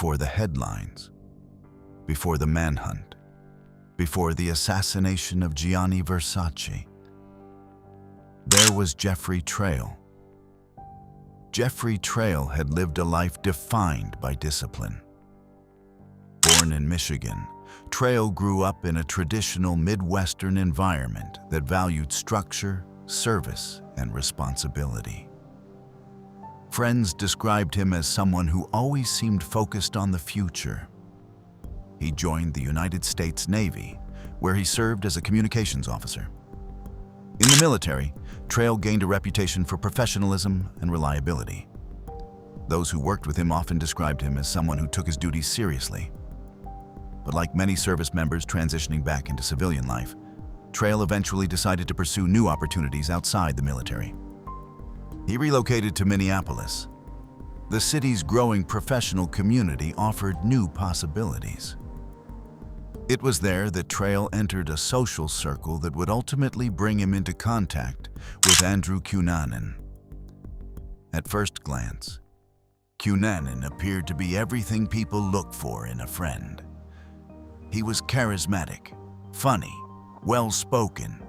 before the headlines, before the manhunt, before the assassination of Gianni Versace. There was Jeffrey Trail. Jeffrey Trail had lived a life defined by discipline. Born in Michigan, Trail grew up in a traditional Midwestern environment that valued structure, service, and responsibility. Friends described him as someone who always seemed focused on the future. He joined the United States Navy, where he served as a communications officer. In the military, Trail gained a reputation for professionalism and reliability. Those who worked with him often described him as someone who took his duties seriously. But like many service members transitioning back into civilian life, Trail eventually decided to pursue new opportunities outside the military. He relocated to Minneapolis. The city's growing professional community offered new possibilities. It was there that Trail entered a social circle that would ultimately bring him into contact with Andrew Cunanan. At first glance, Cunanan appeared to be everything people look for in a friend. He was charismatic, funny, well-spoken.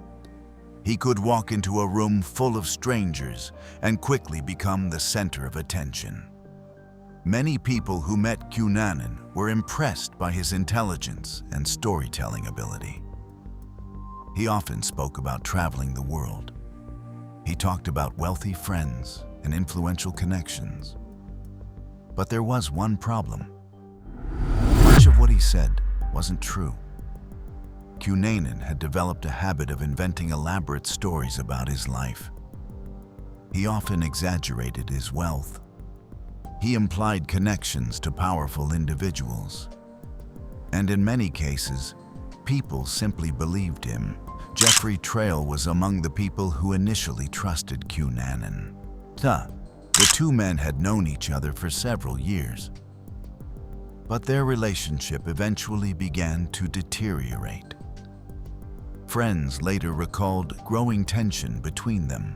He could walk into a room full of strangers and quickly become the center of attention. Many people who met Cunanan were impressed by his intelligence and storytelling ability. He often spoke about traveling the world. He talked about wealthy friends and influential connections. But there was one problem. Much of what he said wasn't true. Cunanan had developed a habit of inventing elaborate stories about his life. He often exaggerated his wealth. He implied connections to powerful individuals. And in many cases, people simply believed him. Jeffrey Trail was among the people who initially trusted Cunanan. The two men had known each other for several years. But their relationship eventually began to deteriorate. Friends later recalled growing tension between them.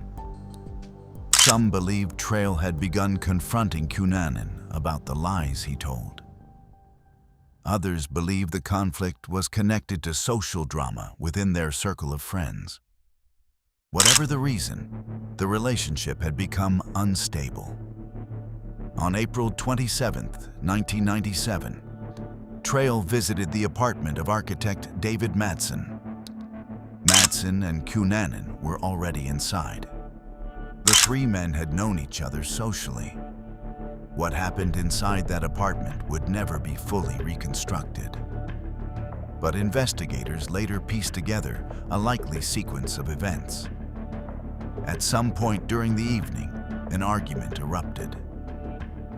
Some believed Trail had begun confronting Cunanan about the lies he told. Others believed the conflict was connected to social drama within their circle of friends. Whatever the reason, the relationship had become unstable. On April 27, 1997, Trail visited the apartment of architect David Madson. Madson and Cunanan were already inside. The three men had known each other socially. What happened inside that apartment would never be fully reconstructed. But investigators later pieced together a likely sequence of events. At some point during the evening, an argument erupted.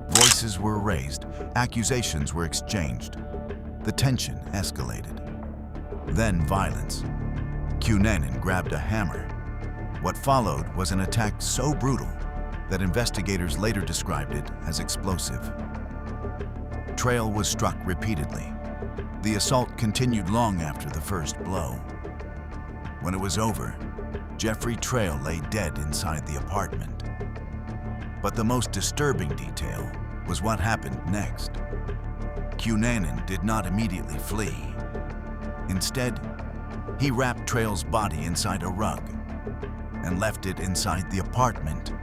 Voices were raised, accusations were exchanged. The tension escalated. Then violence. Cunanan grabbed a hammer. What followed was an attack so brutal that investigators later described it as explosive. Trail was struck repeatedly. The assault continued long after the first blow. When it was over, Jeffrey Trail lay dead inside the apartment. But the most disturbing detail was what happened next. Cunanan did not immediately flee. Instead, he wrapped Trail's body inside a rug and left it inside the apartment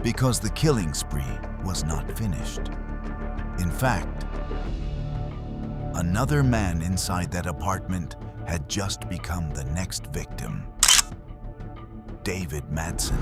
because the killing spree was not finished. In fact, another man inside that apartment had just become the next victim. David Madson.